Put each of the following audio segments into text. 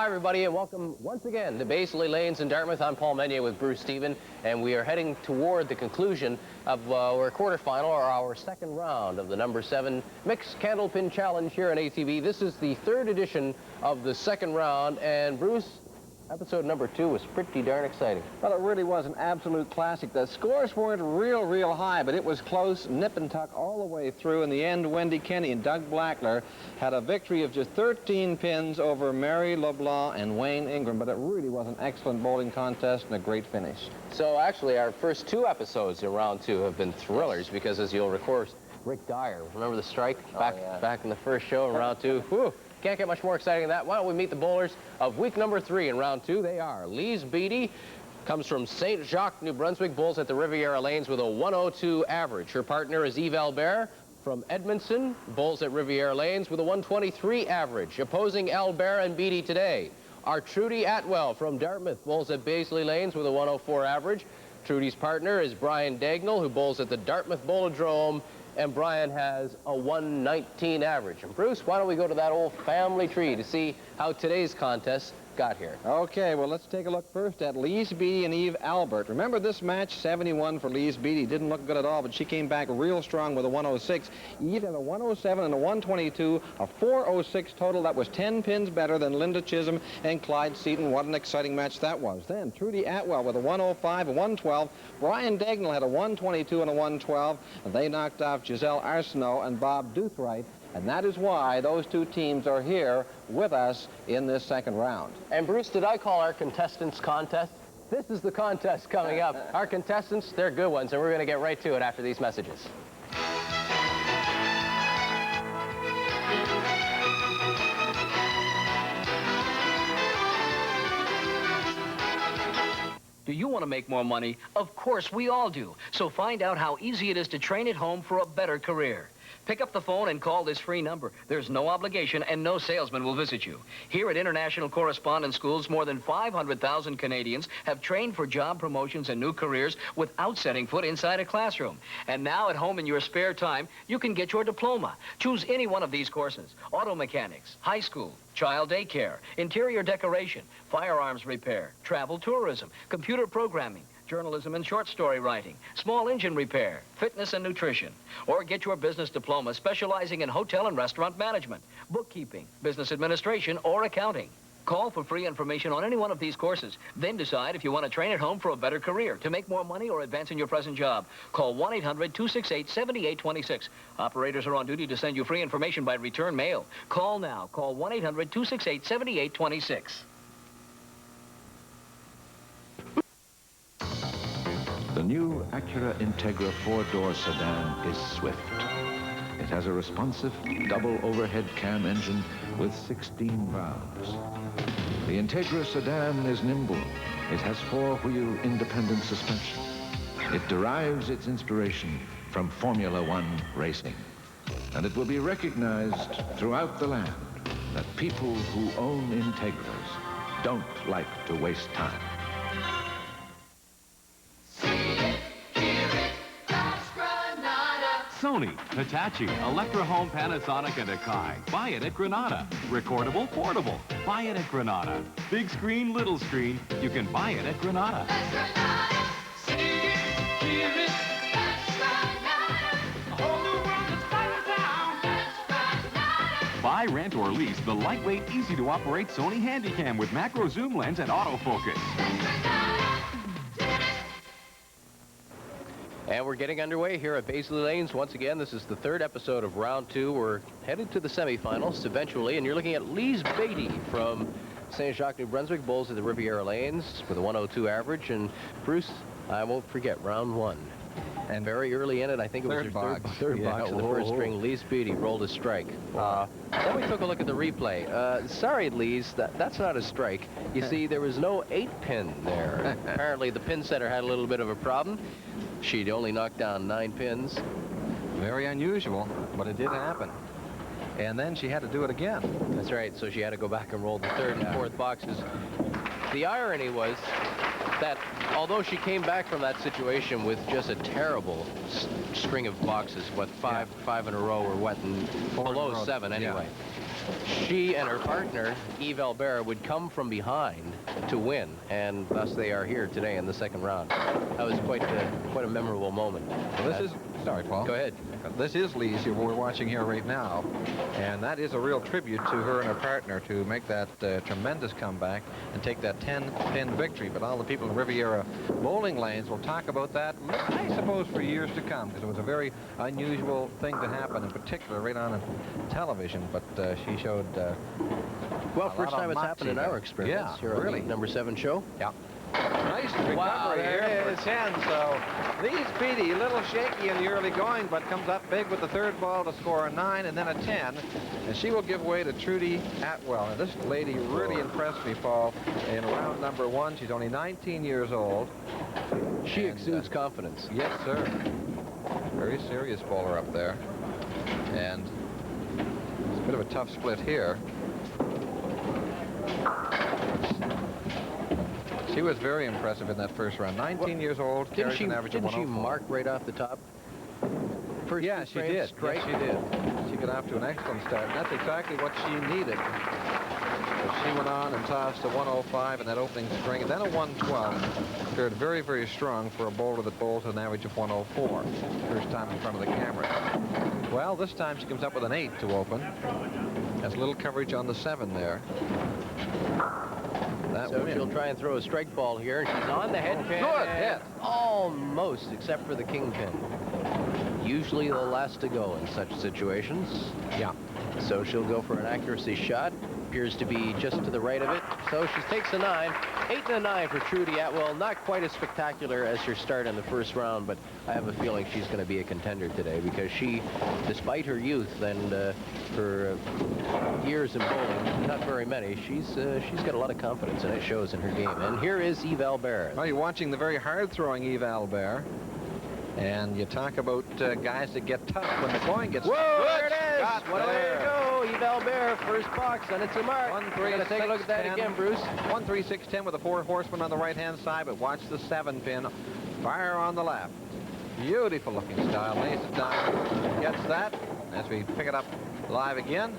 Hi, everybody, and welcome once again to Beazley Lanes in Dartmouth. I'm Paul Menier with Bruce Stephen, and we are heading toward the conclusion of our quarterfinal, or our second round of the number 7 Mixed Candlepin Challenge here on ATV. This is the third edition of the second round, and Bruce, episode number 2 was pretty darn exciting. Well, it really was an absolute classic. The scores weren't real high, but it was close, nip and tuck all the way through. In the end, Wendy Kenny and Doug Blackler had a victory of just 13 pins over Mary LeBlanc and Wayne Ingram, but it really was an excellent bowling contest and a great finish. So actually, our first 2 episodes in round 2 have been thrillers because, as you'll recall, Rick Dyer, remember the strike back in the first show in round 2? Whew. Can't get much more exciting than that. Why don't we meet the bowlers of week number 3 in round 2? They are Lise Beatty, comes from St. Jacques, New Brunswick, bowls at the Riviera Lanes with a 102 average. Her partner is Eve Albert from Edmondson, bowls at Riviera Lanes with a 123 average. Opposing Albert and Beatty today are Trudy Atwell from Dartmouth, bowls at Beazley Lanes with a 104 average. Trudy's partner is Brian Dagnall, who bowls at the Dartmouth Bowlodrome, and Brian has a 119 average. And Bruce, why don't we go to that old family tree to see how today's contest got here? Okay, well, let's take a look first at Lise Beatty and Eve Albert. Remember this match, 71 for Lise Beatty. Didn't look good at all, but she came back real strong with a 106. Eve had a 107 and a 122, a 406 total. That was 10 pins better than Linda Chisholm and Clyde Seaton. What an exciting match that was. Then Trudy Atwell with a 105, a 112. Brian Dagnall had a 122 and a 112, and they knocked off Giselle Arsenault and Bob Doothright. And that is why those 2 teams are here with us in this second round. And Bruce, did I call our contestants contest? This is the contest coming up. Our contestants, they're good ones, and we're going to get right to it after these messages. Do you want to make more money? Of course, we all do. So find out how easy it is to train at home for a better career. Pick up the phone and call this free number. There's no obligation and no salesman will visit you. Here at International Correspondence Schools, more than 500,000 Canadians have trained for job promotions and new careers without setting foot inside a classroom. And now at home in your spare time, you can get your diploma. Choose any one of these courses: auto mechanics, high school, child daycare, interior decoration, firearms repair, travel tourism, computer programming, journalism and short story writing, small engine repair, fitness and nutrition. Or get your business diploma specializing in hotel and restaurant management, bookkeeping, business administration, or accounting. Call for free information on any one of these courses. Then decide if you want to train at home for a better career, to make more money, or advance in your present job. Call 1-800-268-7826. Operators are on duty to send you free information by return mail. Call now. Call 1-800-268-7826. The new Acura Integra 4-door sedan is swift. It has a responsive double overhead cam engine with 16 valves. The Integra sedan is nimble. It has 4-wheel independent suspension. It derives its inspiration from Formula One racing. And it will be recognized throughout the land that people who own Integras don't like to waste time. Sony, Hitachi, Electra Home, Panasonic, and Akai. Buy it at Granada. Recordable, portable. Buy it at Granada. Big screen, little screen. You can buy it at Granada. That's Granada. See it, hear it. That's Granada. A whole new world is coming down. That's Granada. Buy, rent, or lease the lightweight, easy-to-operate Sony Handycam with macro zoom lens and autofocus. That's Granada. And we're getting underway here at Beazley Lanes. Once again, this is the 3rd episode of round 2. We're headed to the semifinals eventually, and you're looking at Lise Beatty from St. Jacques, New Brunswick, bowls at the Riviera Lanes with a 102 average. And Bruce, I won't forget, round 1. And very early in it, I think it was her third box of the first string, Lise Beatty rolled a strike. Then we took a look at the replay. Sorry, Lise, that's not a strike. You see, there was no 8-pin there. Apparently, the pin setter had a little bit of a problem. She'd only knocked down 9 pins. Very unusual, but it did happen. And then she had to do it again. That's right, so she had to go back and roll the 3rd and 4th boxes. The irony was that although she came back from that situation with just a terrible string of boxes, what, five in a row or what, and below 7 anyway. She and her partner, Eve Albert, would come from behind to win, and thus they are here today in the second round. That was quite a memorable moment. Well, this is... Sorry, Paul. Go ahead. This is Lee's who we're watching here right now, and that is a real tribute to her and her partner to make that tremendous comeback and take that 10-pin victory. But all the people in Riviera bowling lanes will talk about that, I suppose, for years to come, because it was a very unusual thing to happen, in particular right on television. But she showed well, first time it's happened in our experience. Yeah, here really. On the #7 show. Yeah. Nice recovery Wow, here there for it is. 10. So Lee Speedy, a little shaky in the early going, but comes up big with the third ball to score a 9 and then a 10. And she will give way to Trudy Atwell. And this lady really impressed me, Paul, in round number 1. She's only 19 years old. She exudes confidence. Yes, sir. Very serious bowler up there. And it's a bit of a tough split here. She was very impressive in that first round. 19 years old, Didn't carries she an average of didn't she 104. mark right off the top? First Yeah, two she frames did. straight? Yes, she did. She got off to an excellent start, and that's exactly what she needed. So she went on and tossed a 105 in that opening string, and then a 112. Fared very, very strong for a bowler that bowls an average of 104. First time in front of the camera. Well, this time she comes up with an 8 to open. Has a little coverage on the 7 there. So she'll try and throw a strike ball here. She's on the head pin. Good and hit. Almost, except for the kingpin. Usually the last to go in such situations. Yeah. So she'll go for an accuracy shot. Appears to be just to the right of it. So she takes a 9. 8 and a 9 for Trudy Atwell. Not quite as spectacular as her start in the first round, but I have a feeling she's going to be a contender today because she, despite her youth and her years in bowling, not very many, she's got a lot of confidence, and it shows in her game. And here is Eve Albert. Well, you're watching the very hard-throwing Eve Albert. And you talk about guys that get tough when the going gets Whoa, tough. there it is. Got What a way there. to go. Eve Albert, first box, and it's a mark. 1, 3, We're going to take a look at that 6, again, Bruce. 1, 3, 6, 10 with the 4 horsemen on the right-hand side, but watch the 7 pin. Fire on the left. Beautiful looking style. Lays it down. Gets that. As we pick it up live again,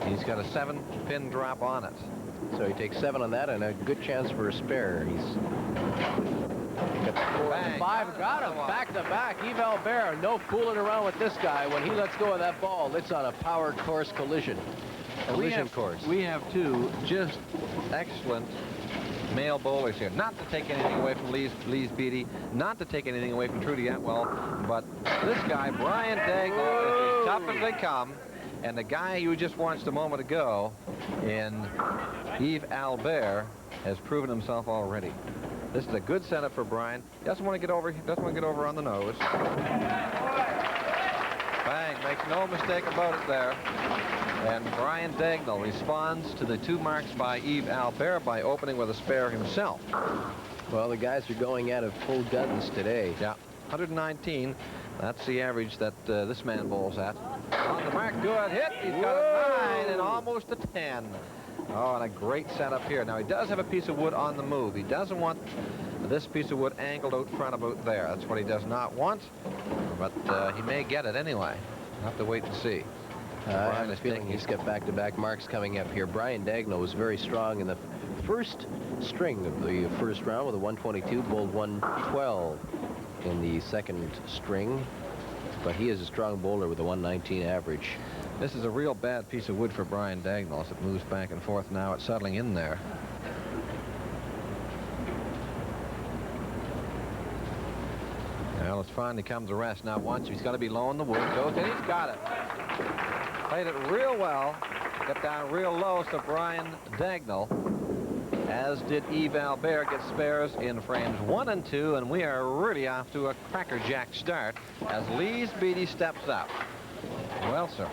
he's got a 7 pin drop on it. So he takes 7 on that and a good chance for a spare. He's got 4 and Bang. 5. Got him back to back. Eve Albert, no fooling around with this guy. When he lets go of that ball, it's on a power course collision. Collision course. We have 2 just excellent male bowlers here. Not to take anything away from Lee's Beatty, not to take anything away from Trudy Atwell, but this guy, Brian Dagnall, is as tough as they come. And the guy you just watched a moment ago in Eve Albert has proven himself already. This is a good setup for Brian. Doesn't want to get over on the nose. Bang, makes no mistake about it there. And Brian Dagnall responds to the 2 marks by Eve Albert by opening with a spare himself. Well, the guys are going out of full guns today. Yeah, 119. That's the average that this man bowls at. On the mark, good hit. He's got a 9 and almost a 10. Oh, and a great setup here. Now, he does have a piece of wood on the move. He doesn't want this piece of wood angled out front about there. That's what he does not want. But he may get it anyway. We'll have to wait and see. I have a feeling he's got back-to-back marks coming up here. Brian Dagnall was very strong in the first string of the first round with a 122, bowled 112 in the second string. But he is a strong bowler with a 119 average. This is a real bad piece of wood for Brian Dagnall as it moves back and forth. Now it's settling in there. Well, it's finally come to rest. Now once he's got to be low in the wood. Goes in, he's got it. Played it real well. Got down real low, so Brian Dagnall, as did Eve Albert, get spares in frames 1 and 2, and we are really off to a crackerjack start as Lee's Beatty steps up. Well, sir,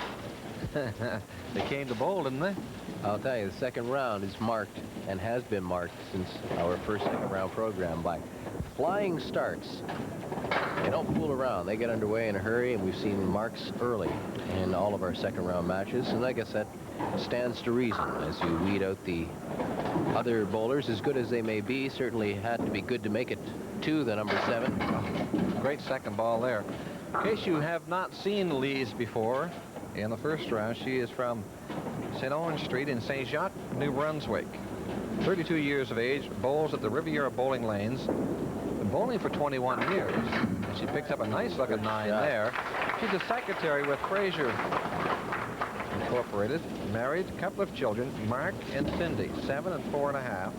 they came to bowl, didn't they? I'll tell you, the second round is marked and has been marked since our second round program by flying starts. They don't fool around. They get underway in a hurry, and we've seen marks early in all of our second round matches, and I guess that stands to reason as you weed out the other bowlers, as good as they may be. Certainly had to be good to make it to the number 7. Great second ball there. In case you have not seen Lee's before, in the first round, she is from St. Orange Street in St. Jacques, New Brunswick. 32 years of age, bowls at the Riviera Bowling Lanes. Been bowling for 21 years. And she picked up a nice looking 9 there. She's a secretary with Fraser Incorporated. Married, couple of children, Mark and Cindy, 7 and 4.5.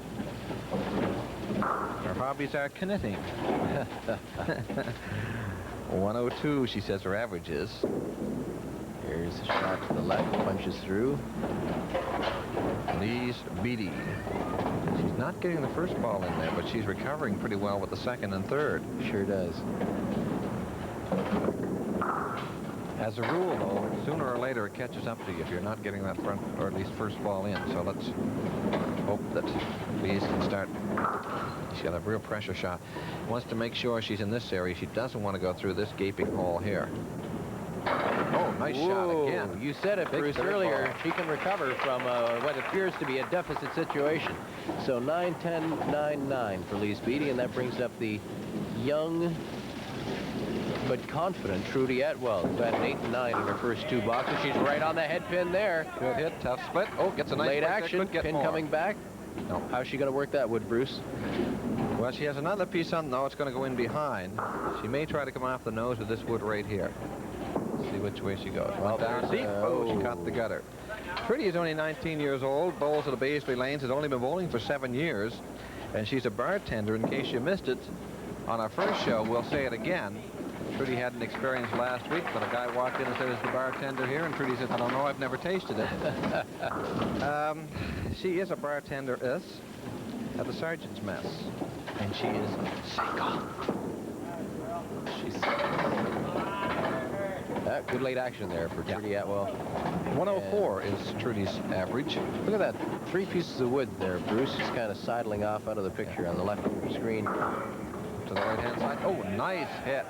Her hobbies are knitting. 102, she says her average is. Here's a shot to the left, punches through. Lise Beatty. She's not getting the first ball in there, but she's recovering pretty well with the second and third. Sure does. As a rule, though, sooner or later it catches up to you if you're not getting that front, or at least first ball in. So let's hope that Lise can start. She's got a real pressure shot. Wants to make sure she's in this area. She doesn't want to go through this gaping hole here. Oh, nice shot again. You said it, Bruce, earlier. She can recover from what appears to be a deficit situation. So 9-10, 9-9 for Lise Beatty, and that brings up the young but confident Trudy Atwell, who had an 8 and 9 in her first 2 boxes. She's right on the head pin there. Good hit, tough split. Oh, gets a nice late action, pin more. coming back. No. How's she going to work that wood, Bruce? Well, she has another piece on. No, it's going to go in behind. She may try to come off the nose with this wood right here. Let's see which way she goes. Well, Went down deep. Oh, she caught the gutter. Trudy is only 19 years old. Bowls at the Beazley Lanes. Has only been bowling for 7 years. And she's a bartender, in case you missed it. On our first show, we'll say it again. Trudy had an experience last week when a guy walked in and said, "Is the bartender here?" And Trudy said, "I don't know, I've never tasted it." She is a bartender at the Sergeant's Mess. And she is single. She's good late action there for Trudy Atwell. 104 is Trudy's average. Look at that. 3 pieces of wood there, Bruce. Just kind of sidling off out of the picture on the left of your screen. To the right-hand side. Oh, nice hit.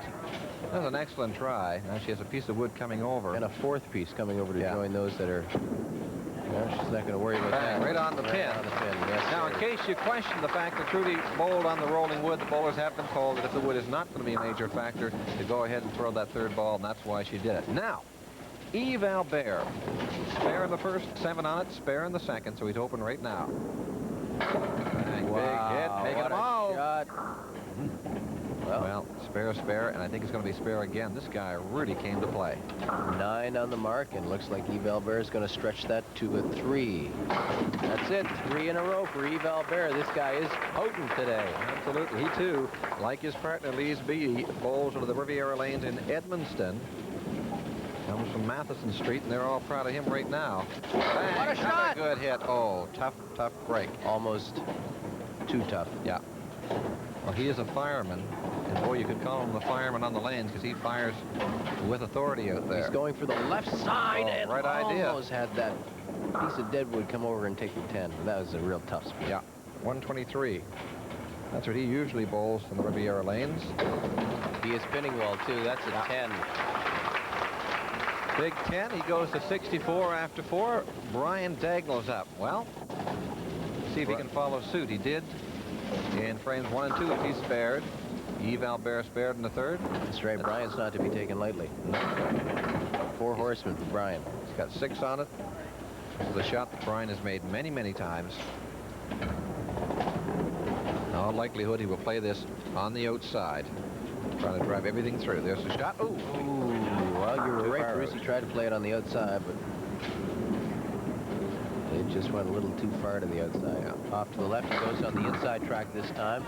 That was an excellent try. Now she has a piece of wood coming over. And a 4th piece coming over to join those that are... Well, she's not going to worry about that. Right on the pin. On the pin, yes. Now, in case you question the fact that Trudy bowled on the rolling wood, the bowlers have been told that if the wood is not going to be a major factor, to go ahead and throw that 3rd ball, and that's why she did it. Now, Eve Albert. Spare in the first, 7 on it, spare in the second, so he's open right now. Big hit, making them all. Shot. Well, spare, and I think it's going to be spare again. This guy really came to play. 9 on the mark, and looks like Eve Albert is going to stretch that to a 3. That's it. 3 in a row for Eve Albert. This guy is potent today. Absolutely. He, too, like his partner, Lise Beatty, bowls into the Riviera Lanes in Edmundston. Comes from Matheson Street, and they're all proud of him right now. Bang, what a shot! Good hit. Oh, tough break. Almost too tough. Yeah. Well, he is a fireman, and boy, you could call him the fireman on the lanes because he fires with authority out there. He's going for the left side, and right idea. almost had that piece of deadwood come over and take the 10. That was a real tough spot. Yeah, 123. That's what he usually bowls from the Riviera Lanes. He is spinning well, too. That's a 10. Big 10. He goes to 64 after 4. Brian Dagnall's up. Well, see if he can follow suit. He did in frames 1 and 2 if he's spared. Eve Albert spared in the 3rd. That's right. Brian's not to be taken lightly. 4 horsemen for Brian. He's got 6 on it. This is a shot that Brian has made many, many times. In all likelihood, he will play this on the outside. Trying to drive everything through. There's the shot. Ooh. Well, you were right, Bruce. He tried to play it on the outside, but it just went a little too far to the outside. Yeah. Off to the left. He goes on the inside track this time.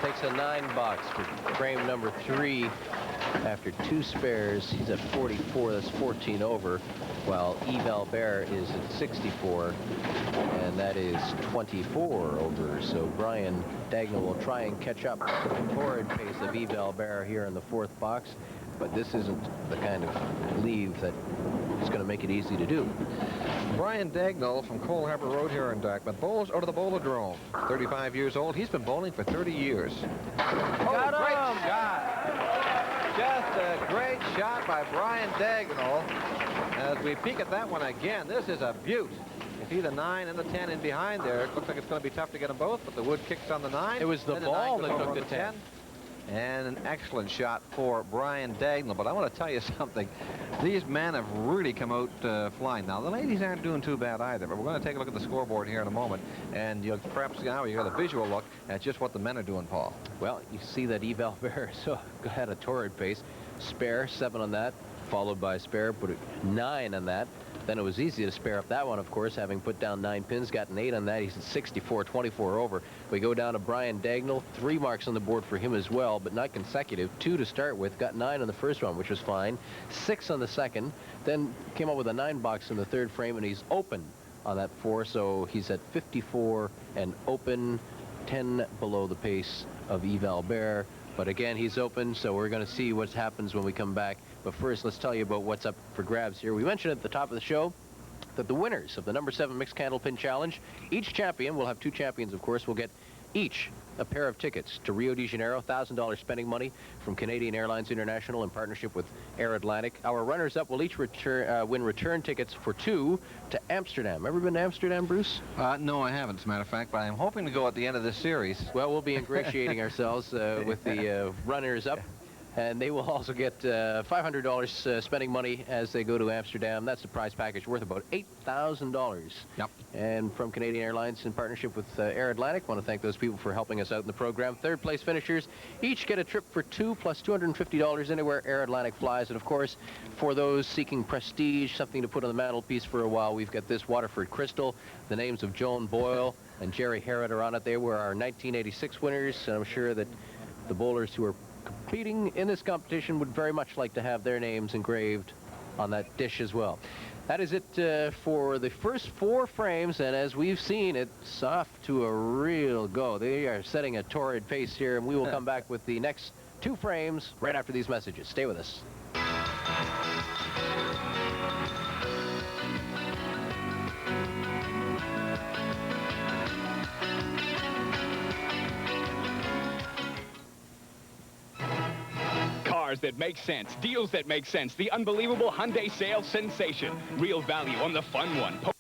Takes a 9 box for frame number 3 after 2 spares. He's at 44. That's 14 over, while Eve Albert is at 64, and that is 24 over. So Brian Dagnall will try and catch up to the torrid pace of Eve Albert here in the 4th box, but this isn't the kind of leave that is going to make it easy to do. Brian Dagnall from Cole Harbour Road here in Dartmouth bowls out of the Bowlodrome. 35 years old. He's been bowling for 30 years. Got him! Great shot. Just a great shot by Brian Dagnall. As we peek at that one again, this is a beaut. You see the 9 and the 10 in behind there. It looks like it's going to be tough to get them both, but the wood kicks on the 9. It was the and ball the 9 that goes took over the on 10. And an excellent shot for Brian Dagnall. But I want to tell you something. These men have really come out flying. Now, the ladies aren't doing too bad either, but we're going to take a look at the scoreboard here in a moment. And you'll perhaps now you got a visual look at just what the men are doing, Paul. Well, you see that Eve Albert had a torrid pace. Spare, 7 on that, followed by Spare, put a 9 on that. Then it was easy to spare up that one, of course, having put down 9 pins, got an 8 on that. He's at 64, 24 over. We go down to Brian Dagnall, 3 marks on the board for him as well, but not consecutive. 2 to start with, got 9 on the first one, which was fine. 6 on the second, then came up with a 9 box in the third frame, and he's open on that 4, so he's at 54 and open, 10 below the pace of Eve Albert. But again, he's open, so we're going to see what happens when we come back. But first, let's tell you about what's up for grabs here. We mentioned at the top of the show that the winners of the number 7 Mixed Candlepin Challenge, each champion, we'll have 2 champions, of course, will get each a pair of tickets to Rio de Janeiro, $1,000 spending money from Canadian Airlines International in partnership with Air Atlantic. Our runners-up will each win return tickets for 2 to Amsterdam. Ever been to Amsterdam, Bruce? No, I haven't, as a matter of fact, but I'm hoping to go at the end of this series. Well, we'll be ingratiating ourselves with the runners-up. And they will also get $500 spending money as they go to Amsterdam. That's the prize package worth about $8,000. Yep. And from Canadian Airlines in partnership with Air Atlantic, want to thank those people for helping us out in the program. Third place finishers each get a trip for 2 plus $250 anywhere Air Atlantic flies. And of course, for those seeking prestige, something to put on the mantelpiece for a while, we've got this Waterford Crystal. The names of Joan Boyle and Jerry Harrod are on it. They were our 1986 winners, and I'm sure that the bowlers who are competing in this competition would very much like to have their names engraved on that dish as well. That is it for the first 4 frames, and as we've seen, it's off to a real go. They are setting a torrid pace here, and we will come back with the next 2 frames right after these messages. Stay with us. Cars that make sense, deals that make sense, the unbelievable Hyundai sales sensation. Real value on the fun one.